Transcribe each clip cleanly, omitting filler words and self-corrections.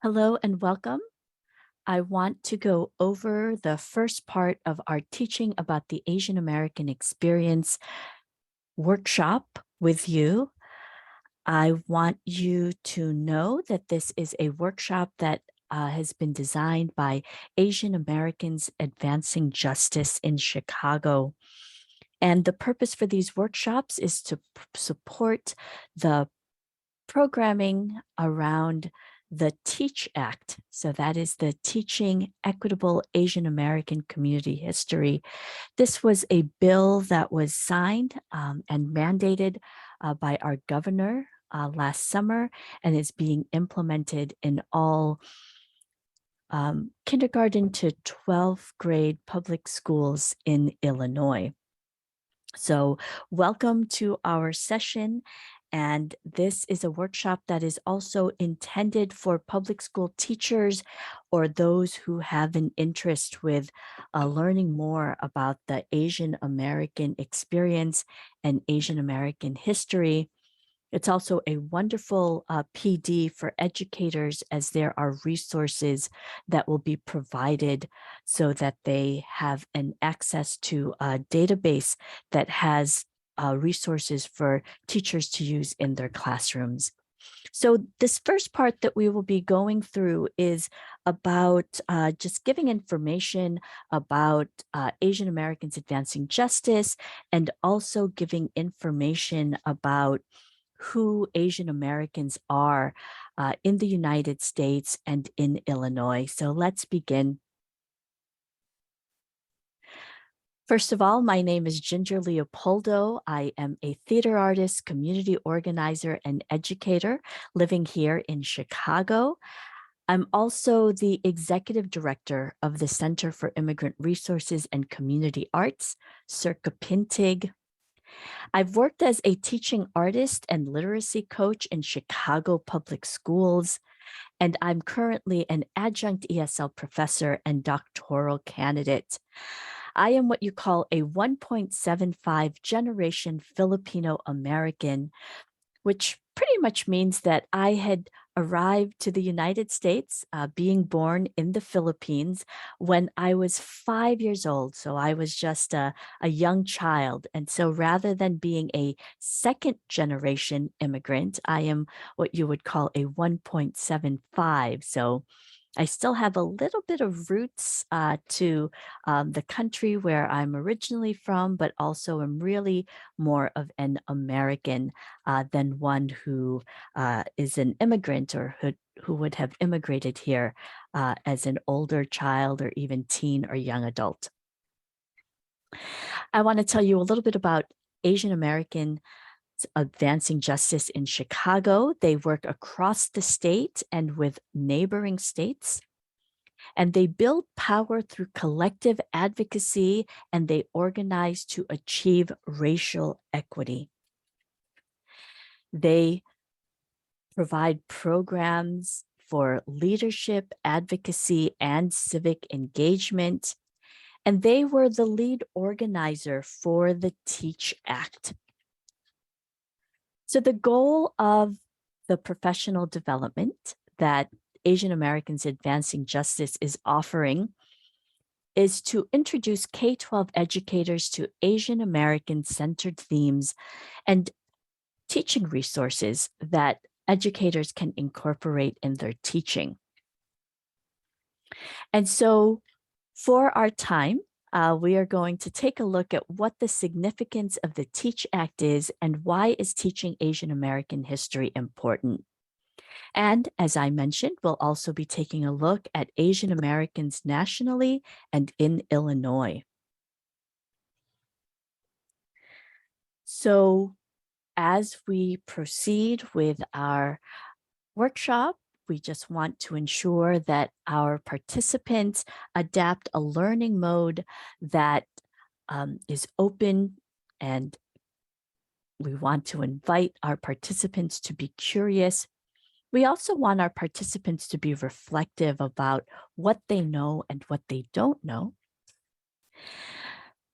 Hello and welcome. I want to go over the first part of our teaching about the Asian American experience workshop with you. I want you to know that this is a workshop that has been designed by Asian Americans Advancing Justice in Chicago. And the purpose for these workshops is to support the programming around the TEACH Act. So that is the Teaching Equitable Asian American Community History. This was a bill that was signed and mandated by our governor last summer and is being implemented in all kindergarten to 12th grade public schools in Illinois. So welcome to our session. And this is a workshop that is also intended for public school teachers or those who have an interest with learning more about the Asian American experience and Asian American history. It's also a wonderful PD for educators, as there are resources that will be provided so that they have an access to a database that has resources for teachers to use in their classrooms. So this first part that we will be going through is about just giving information about Asian Americans advancing justice, and also giving information about who Asian Americans are in the United States and in Illinois. So let's begin. First of all, my name is Ginger Leopoldo. I am a theater artist, community organizer, and educator living here in Chicago. I'm also the executive director of the Center for Immigrant Resources and Community Arts, Circa Pintig. I've worked as a teaching artist and literacy coach in Chicago public schools, and I'm currently an adjunct ESL professor and doctoral candidate. I am what you call a 1.75 generation Filipino American, which pretty much means that I had arrived to the United States, being born in the Philippines when I was 5 years old. So I was just a young child. And so rather than being a second generation immigrant, I am what you would call a 1.75. So I still have a little bit of roots to the country where I'm originally from, but also am really more of an American than one who is an immigrant or who would have immigrated here as an older child or even teen or young adult. I want to tell you a little bit about Asian American Advancing Justice in Chicago. They work across the state and with neighboring states. And they build power through collective advocacy, and they organize to achieve racial equity. They provide programs for leadership, advocacy, and civic engagement. And they were the lead organizer for the TEACH Act. So the goal of the professional development that Asian Americans Advancing Justice is offering is to introduce K12 educators to Asian American centered themes and teaching resources that educators can incorporate in their teaching. And so for our time, we are going to take a look at what the significance of the TEACH Act is and why is teaching Asian American history important. And as I mentioned, we'll also be taking a look at Asian Americans nationally and in Illinois. So as we proceed with our workshop, we just want to ensure that our participants adapt a learning mode that is open, and we want to invite our participants to be curious. We also want our participants to be reflective about what they know and what they don't know.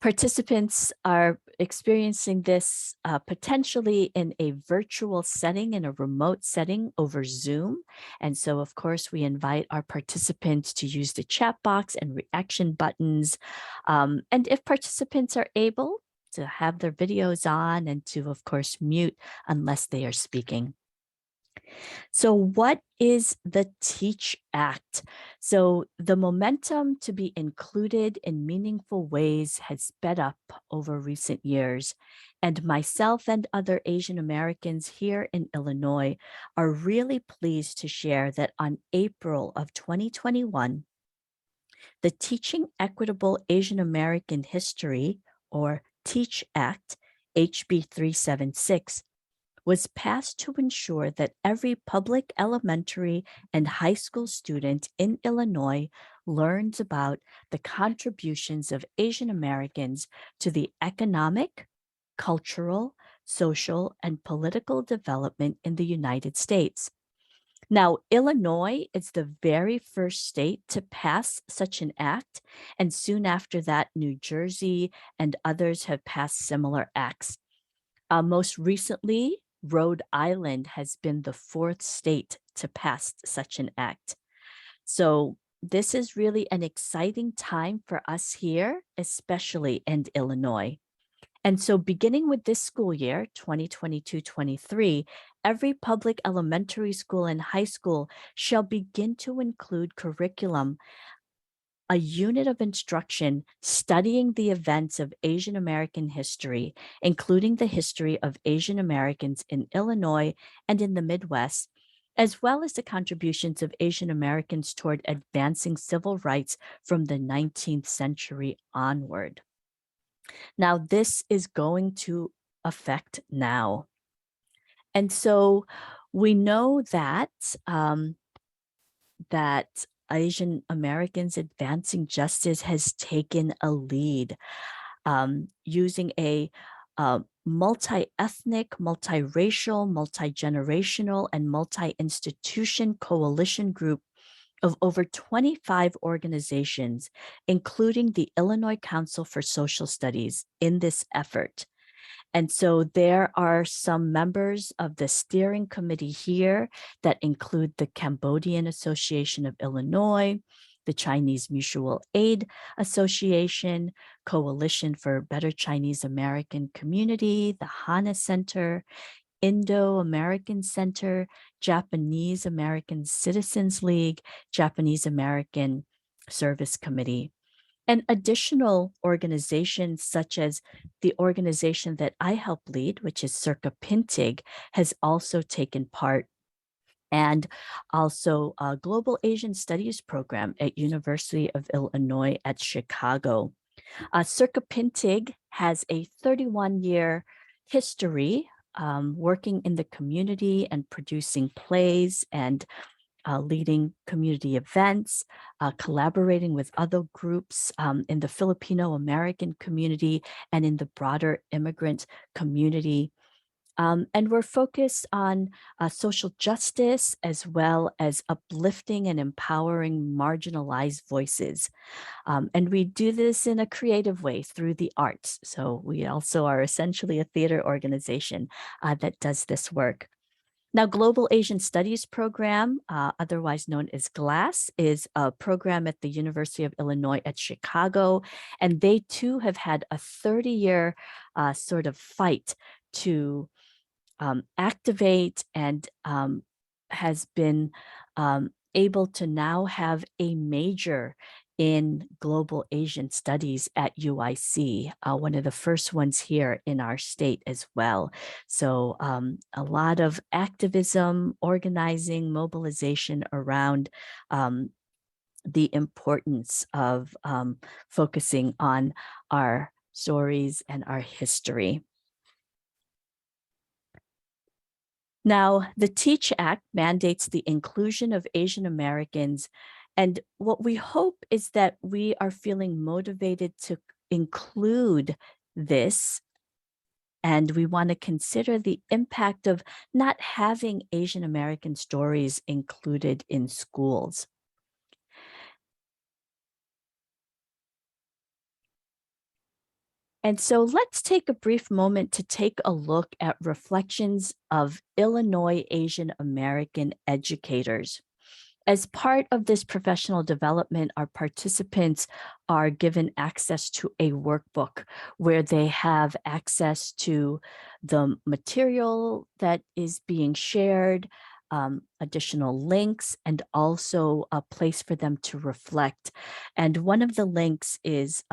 Participants are experiencing this potentially in a virtual setting, in a remote setting over Zoom. And so, of course, we invite our participants to use the chat box and reaction buttons. And if participants are able to have their videos on and to, of course, mute unless they are speaking. So, what is the TEACH Act? So, the momentum to be included in meaningful ways has sped up over recent years. And myself and other Asian Americans here in Illinois are really pleased to share that on April of 2021, the Teaching Equitable Asian American History, or TEACH Act, HB 376, was passed to ensure that every public elementary and high school student in Illinois learns about the contributions of Asian Americans to the economic, cultural, social, and political development in the United States. Now, Illinois is the very first state to pass such an act, and soon after that, New Jersey and others have passed similar acts. Most recently, Rhode Island has been the fourth state to pass such an act. So this is really an exciting time for us here, especially in Illinois. And so beginning with this school year, 2022-23, every public elementary school and high school shall begin to include curriculum, a unit of instruction studying the events of Asian American history, including the history of Asian Americans in Illinois and in the Midwest, as well as the contributions of Asian Americans toward advancing civil rights from the 19th century onward. Now, this is going to affect now. And so we know that that Asian Americans advancing justice has taken a lead, using a multi-ethnic, multiracial, multi-generational, and multi-institution coalition group of over 25 organizations, including the Illinois Council for Social Studies, in this effort. And so there are some members of the steering committee here that include the Cambodian Association of Illinois, the Chinese Mutual Aid Association, Coalition for Better Chinese American Community, the HANA Center, Indo-American Center, Japanese American Citizens League, Japanese American Service Committee. And additional organizations such as the organization that I help lead, which is Circa Pintig, has also taken part, and also a Global Asian Studies program at University of Illinois at Chicago. Circa Pintig has a 31-year history working in the community and producing plays and leading community events, collaborating with other groups in the Filipino American community and in the broader immigrant community. And we're focused on social justice as well as uplifting and empowering marginalized voices. And we do this in a creative way through the arts. So we also are essentially a theater organization that does this work. Now, Global Asian Studies program, otherwise known as GLASS, is a program at the University of Illinois at Chicago, and they too have had a 30-year sort of fight to activate and has been able to now have a major in global Asian studies at UIC, one of the first ones here in our state as well. So a lot of activism, organizing, mobilization around the importance of focusing on our stories and our history. Now, the TEACH Act mandates the inclusion of Asian Americans, and what we hope is that we are feeling motivated to include this, and we want to consider the impact of not having Asian American stories included in schools. And so let's take a brief moment to take a look at reflections of Illinois Asian American educators. As part of this professional development, our participants are given access to a workbook where they have access to the material that is being shared, additional links, and also a place for them to reflect. And one of the links is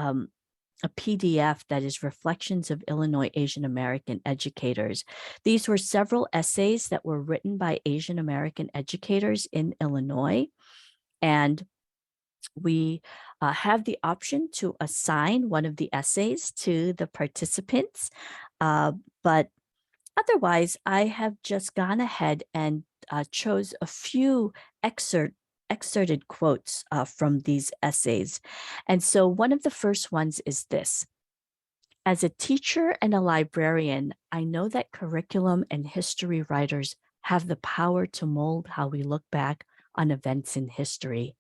a PDF that is Reflections of Illinois Asian American Educators. These were several essays that were written by Asian American educators in Illinois. And we have the option to assign one of the essays to the participants. But otherwise, I have just gone ahead and chose a few excerpted quotes from these essays. And so one of the first ones is this: as a teacher and a librarian, I know that curriculum and history writers have the power to mold how we look back on events in history,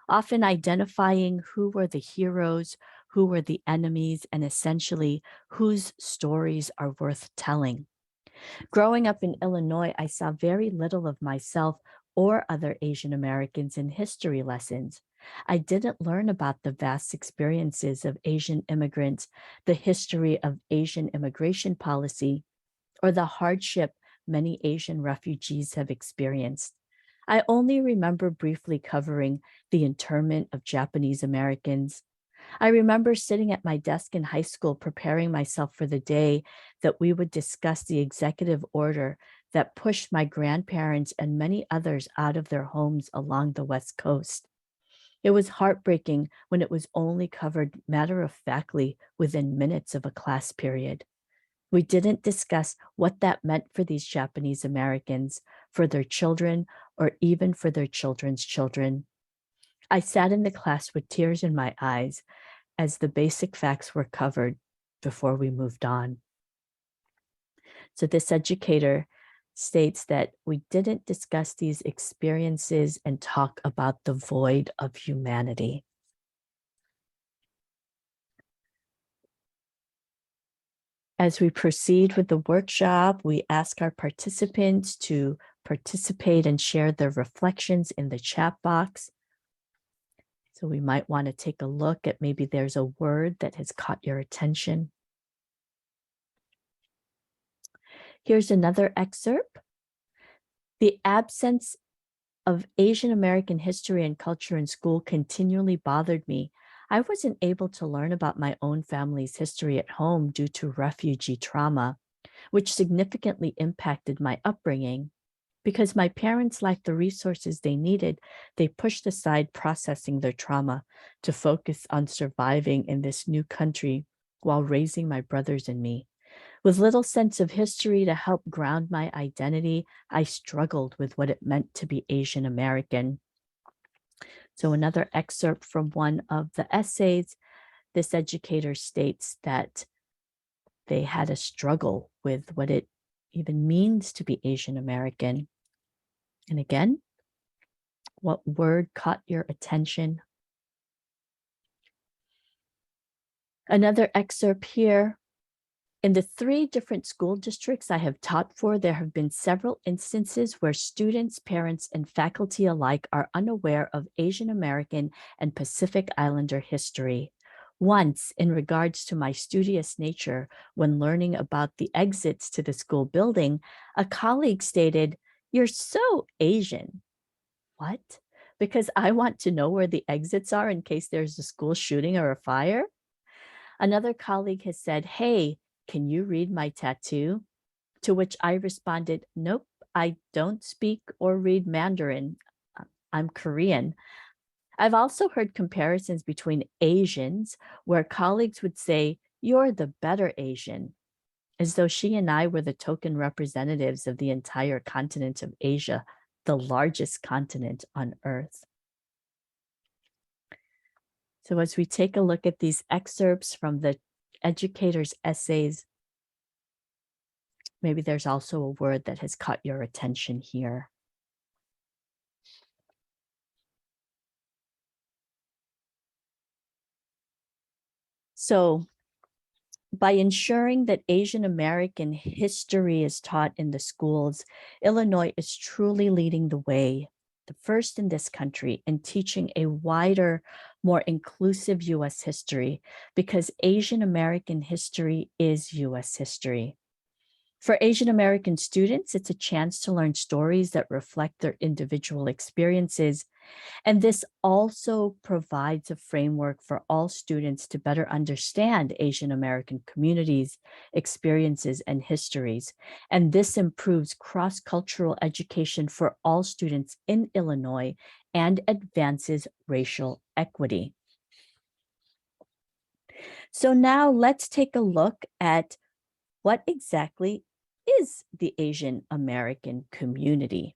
often identifying who were the heroes, who were the enemies, and essentially whose stories are worth telling. Growing up in Illinois, I saw very little of myself or other Asian Americans in history lessons. I didn't learn about the vast experiences of Asian immigrants, the history of Asian immigration policy, or the hardship many Asian refugees have experienced. I only remember briefly covering the internment of Japanese Americans. I remember sitting at my desk in high school preparing myself for the day that we would discuss the executive order that pushed my grandparents and many others out of their homes along the West Coast. It was heartbreaking when it was only covered matter-of-factly within minutes of a class period. We didn't discuss what that meant for these Japanese Americans, for their children, or even for their children's children. I sat in the class with tears in my eyes as the basic facts were covered before we moved on. So this educator states that we didn't discuss these experiences and talk about the void of humanity. As we proceed with the workshop, we ask our participants to participate and share their reflections in the chat box. So we might want to take a look at maybe there's a word that has caught your attention. Here's another excerpt. The absence of Asian American history and culture in school continually bothered me. I wasn't able to learn about my own family's history at home due to refugee trauma, which significantly impacted my upbringing. Because my parents lacked the resources they needed, they pushed aside processing their trauma to focus on surviving in this new country while raising my brothers and me. With little sense of history to help ground my identity, I struggled with what it meant to be Asian American. So another excerpt from one of the essays, this educator states that they had a struggle with what it even means to be Asian American. And again, what word caught your attention? Another excerpt here. In the 3 different school districts I have taught for, there have been several instances where students, parents, and faculty alike are unaware of Asian American and Pacific Islander history. Once, in regards to my studious nature when learning about the exits to the school building, a colleague stated, "You're so Asian." What? Because I want to know where the exits are in case there's a school shooting or a fire? Another colleague has said, "Hey, can you read my tattoo?" To which I responded, "Nope, I don't speak or read Mandarin. I'm Korean." I've also heard comparisons between Asians where colleagues would say, "You're the better Asian," as though she and I were the token representatives of the entire continent of Asia, the largest continent on Earth. So as we take a look at these excerpts from the educator's essays, maybe there's also a word that has caught your attention here. So By ensuring that Asian American history is taught in the schools, Illinois is truly leading the way, the first in this country, in teaching a wider, more inclusive US history, because Asian American history is US history. For Asian American students, it's a chance to learn stories that reflect their individual experiences. And this also provides a framework for all students to better understand Asian American communities, experiences, and histories. And this improves cross-cultural education for all students in Illinois and advances racial equity. So now let's take a look at what exactly is the Asian American community.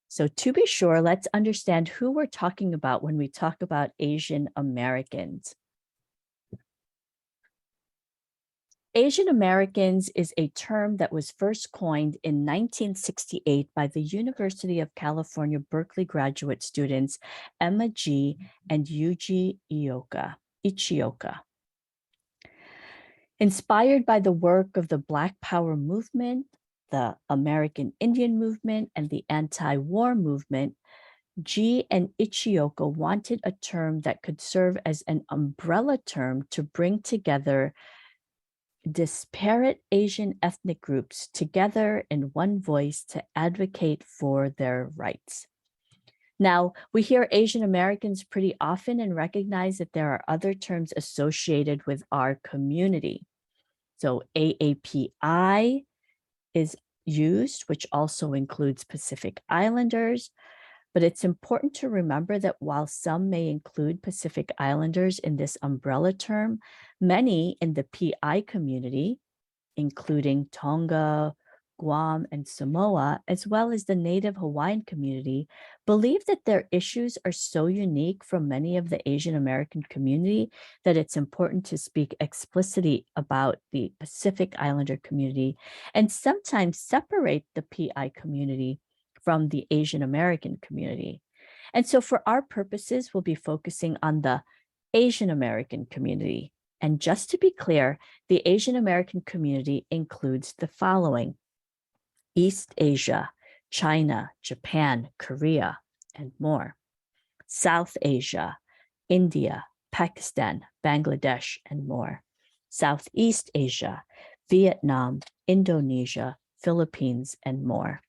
So to be sure, let's understand who we're talking about when we talk about Asian Americans. Asian Americans is a term that was first coined in 1968 by the University of California, Berkeley graduate students Emma G. and Yuji Ichioka. Inspired by the work of the Black Power movement, the American Indian movement, and the anti-war movement, G and Ichioka wanted a term that could serve as an umbrella term to bring together disparate Asian ethnic groups together in one voice to advocate for their rights. Now, we hear Asian Americans pretty often and recognize that there are other terms associated with our community. So AAPI is used, which also includes Pacific Islanders. But it's important to remember that while some may include Pacific Islanders in this umbrella term, many in the PI community, including Tonga, Guam, and Samoa, as well as the Native Hawaiian community, believe that their issues are so unique from many of the Asian American community that it's important to speak explicitly about the Pacific Islander community and sometimes separate the PI community from the Asian American community. And so for our purposes, we'll be focusing on the Asian American community. And just to be clear, the Asian American community includes the following: East Asia, China, Japan, Korea, and more. South Asia, India, Pakistan, Bangladesh, and more. Southeast Asia, Vietnam, Indonesia, Philippines, and more.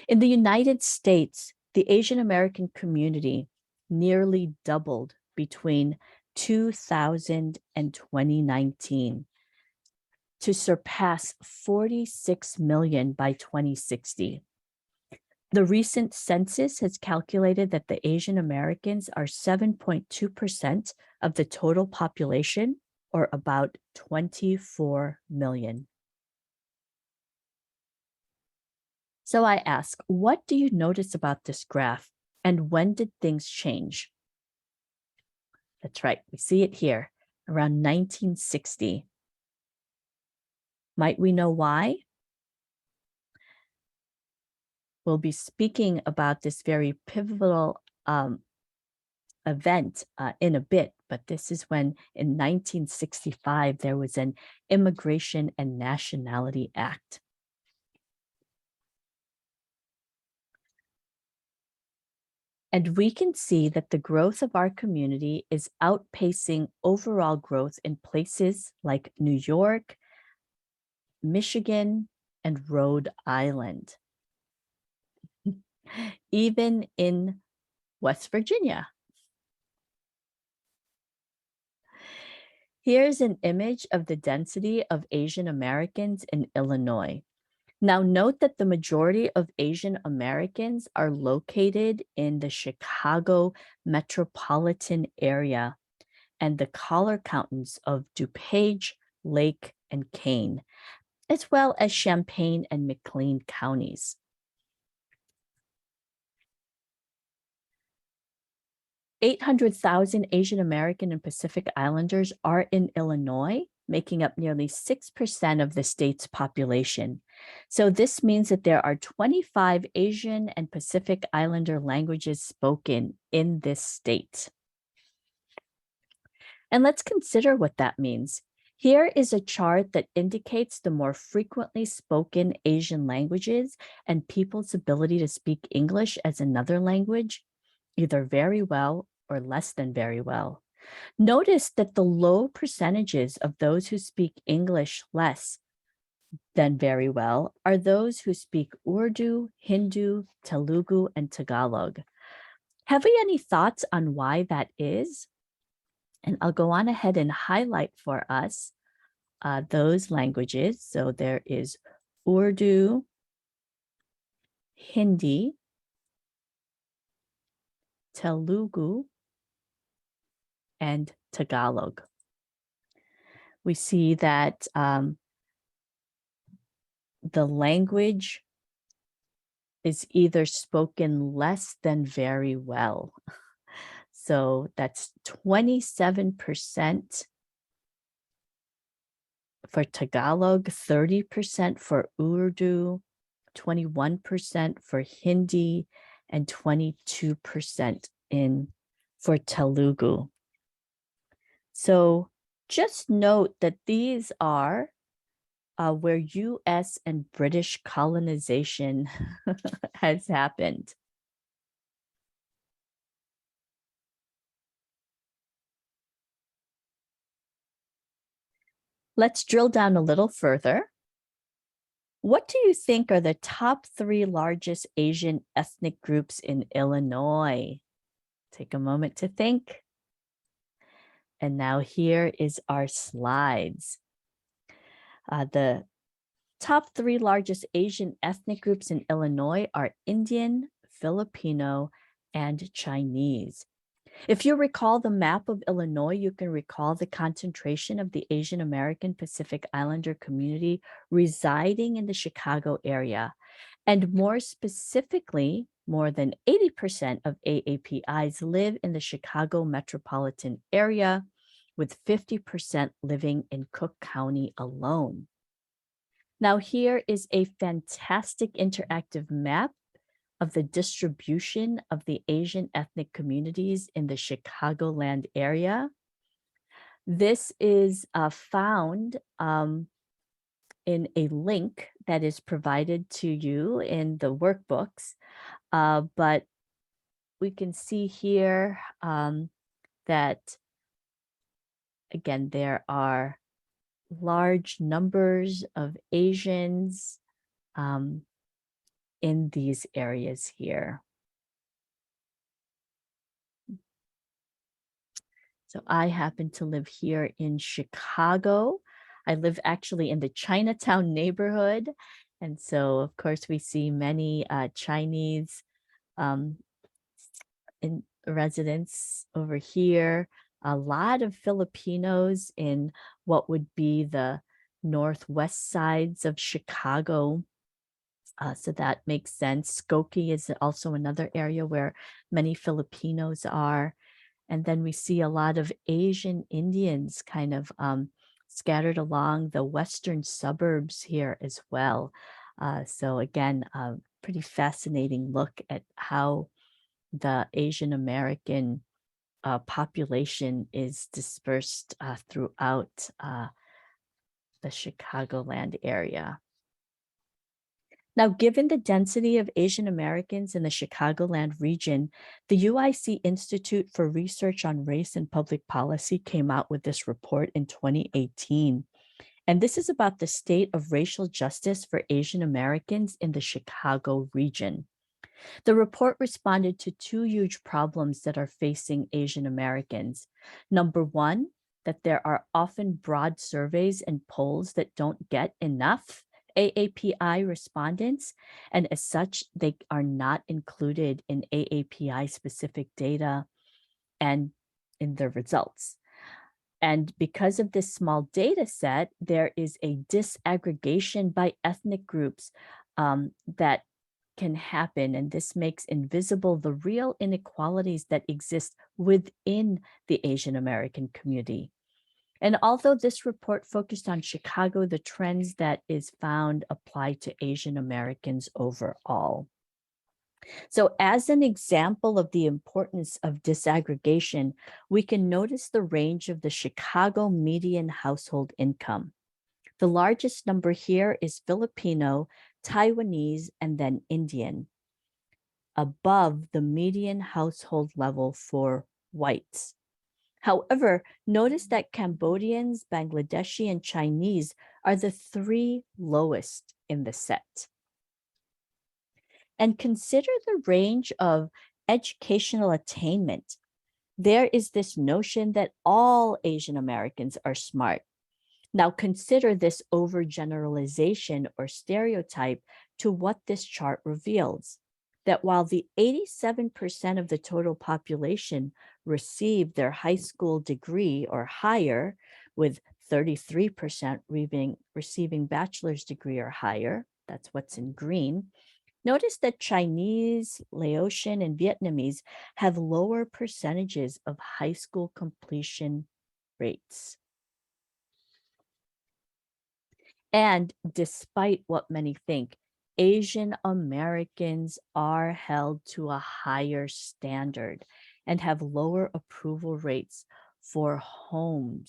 In the United States, the Asian American community nearly doubled between 2000 and 2019 to surpass 46 million by 2060. The recent census has calculated that the Asian Americans are 7.2% of the total population, or about 24 million. So I ask, what do you notice about this graph, and when did things change? That's right, we see it here, around 1960. Might we know why? We'll be speaking about this very pivotal event in a bit, but this is when in 1965, there was an Immigration and Nationality Act. And we can see that the growth of our community is outpacing overall growth in places like New York, Michigan, and Rhode Island, even in West Virginia. Here's an image of the density of Asian Americans in Illinois. Now, note that the majority of Asian Americans are located in the Chicago metropolitan area and the collar counties of DuPage, Lake, and Kane, as well as Champaign and McLean counties. "800,000 Asian American and Pacific Islanders are in Illinois," making up nearly 6% of the state's population. So this means that there are 25 Asian and Pacific Islander languages spoken in this state. And let's consider what that means. Here is a chart that indicates the more frequently spoken Asian languages and people's ability to speak English as another language, either very well or less than very well. Notice that the low percentages of those who speak English less than very well are those who speak Urdu, Hindu, Telugu, and Tagalog. Have we any thoughts on why that is? And I'll go on ahead and highlight for us those languages. So there is Urdu, Hindi, Telugu, and Tagalog. We see that the language is either spoken less than very well. So that's 27% for Tagalog, 30% for Urdu, 21% for Hindi, and 22% for Telugu. So just note that these are where US and British colonization has happened. Let's drill down a little further. What do you think are the top 3 largest Asian ethnic groups in Illinois? Take a moment to think. And now here is our slides. The top 3 largest Asian ethnic groups in Illinois are Indian, Filipino, and Chinese. If you recall the map of Illinois, you can recall the concentration of the Asian American Pacific Islander community residing in the Chicago area. And more specifically, more than 80% of AAPIs live in the Chicago metropolitan area, with 50% living in Cook County alone. Now, here is a fantastic interactive map of the distribution of the Asian ethnic communities in the Chicagoland area. This is found in a link that is provided to you in the workbooks, but we can see here that, again, there are large numbers of Asians in these areas here. So I happen to live here in Chicago. I live actually in the Chinatown neighborhood. And so, of course, we see many Chinese in residents over here, a lot of Filipinos in what would be the northwest sides of Chicago. So that makes sense. Skokie is also another area where many Filipinos are. And then we see a lot of Asian Indians kind of scattered along the western suburbs here as well. So again, a pretty fascinating look at how the Asian American population is dispersed throughout the Chicagoland area. Now, given the density of Asian Americans in the Chicagoland region, the UIC Institute for Research on Race and Public Policy came out with this report in 2018. And this is about the state of racial justice for Asian Americans in the Chicago region. The report responded to 2 huge problems that are facing Asian Americans. Number one, that there are often broad surveys and polls that don't get enough AAPI respondents, and as such, they are not included in AAPI-specific data and in their results. And because of this small data set, there is a disaggregation by ethnic groups that can happen, and this makes invisible the real inequalities that exist within the Asian American community. And although this report focused on Chicago, the trends that is found apply to Asian Americans overall. So as an example of the importance of disaggregation, we can notice the range of the Chicago median household income. The largest number here is Filipino, Taiwanese, and then Indian, above the median household level for whites. However, notice that Cambodians, Bangladeshi, and Chinese are the three lowest in the set. And consider the range of educational attainment. There is this notion that all Asian Americans are smart. Now consider this overgeneralization or stereotype to what this chart reveals, that while the 87% of the total population received their high school degree or higher, with 33% receiving bachelor's degree or higher, that's what's in green, notice that Chinese, Laotian, and Vietnamese have lower percentages of high school completion rates. And despite what many think, Asian Americans are held to a higher standard and have lower approval rates for home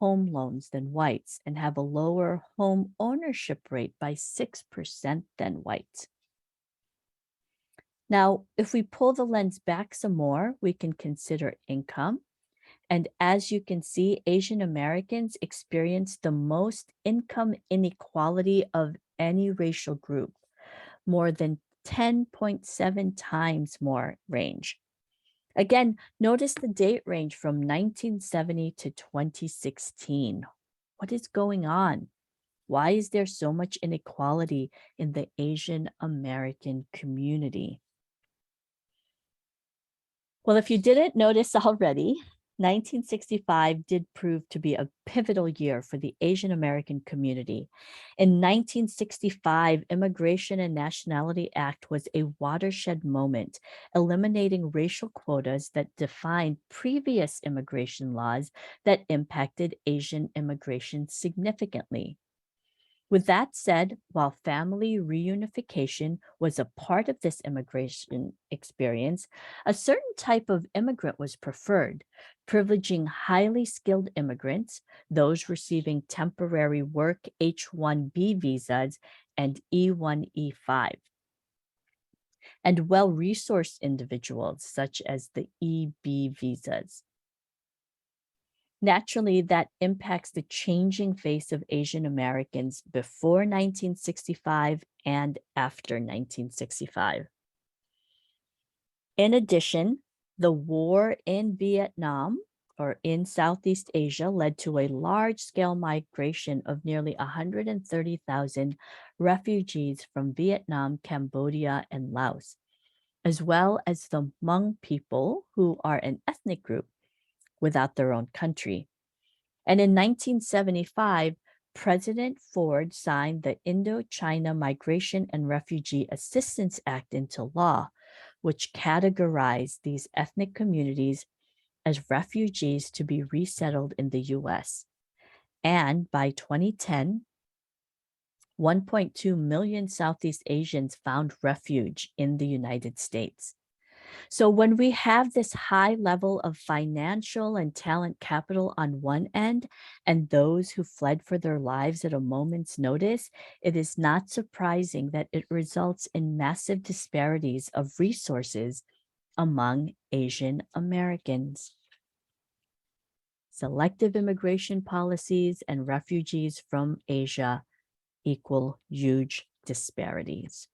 loans than whites, and have a lower home ownership rate by 6% than whites. Now, if we pull the lens back some more, we can consider income. And as you can see, Asian Americans experience the most income inequality of any racial group, more than 10.7 times more range. Again, notice the date range from 1970 to 2016. What is going on? Why is there so much inequality in the Asian American community? Well, if you didn't notice already, 1965 did prove to be a pivotal year for the Asian American community. In 1965, Immigration and Nationality Act was a watershed moment, eliminating racial quotas that defined previous immigration laws that impacted Asian immigration significantly. With that said, while family reunification was a part of this immigration experience, a certain type of immigrant was preferred, privileging highly skilled immigrants, those receiving temporary work H-1B visas and E-1, E5, and well-resourced individuals such as the EB visas. Naturally, that impacts the changing face of Asian Americans before 1965 and after 1965. In addition, the war in Vietnam or in Southeast Asia led to a large-scale migration of nearly 130,000 refugees from Vietnam, Cambodia, and Laos, as well as the Hmong people, who are an ethnic group without their own country. And in 1975, President Ford signed the Indochina Migration and Refugee Assistance Act into law, which categorized these ethnic communities as refugees to be resettled in the US. And by 2010, 1.2 million Southeast Asians found refuge in the United States. So when we have this high level of financial and talent capital on one end, and those who fled for their lives at a moment's notice, it is not surprising that it results in massive disparities of resources among Asian Americans. Selective immigration policies and refugees from Asia equal huge disparities.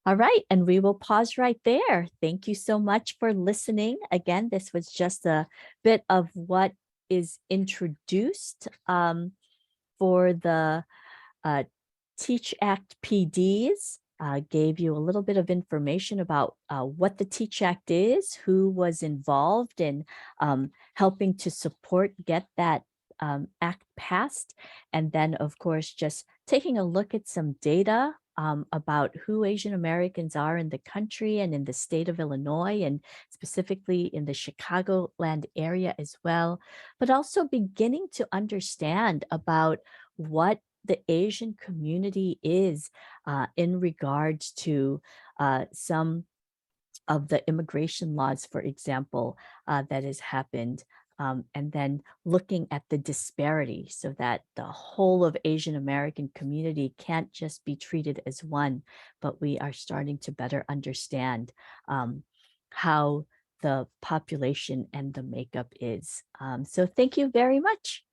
All right, and we will pause right there. Thank you so much for listening. Again, this was just a bit of what is introduced for the TEACH ACT PDs. Gave you a little bit of information about what the TEACH ACT is, who was involved in helping to support get that act passed, and then of course just taking a look at some data about who Asian Americans are in the country and in the state of Illinois, and specifically in the Chicagoland area as well, but also beginning to understand about what the Asian community is in regards to some of the immigration laws, for example, that has happened. And then looking at the disparity so that the whole of Asian American community can't just be treated as one, but we are starting to better understand how the population and the makeup is. So thank you very much.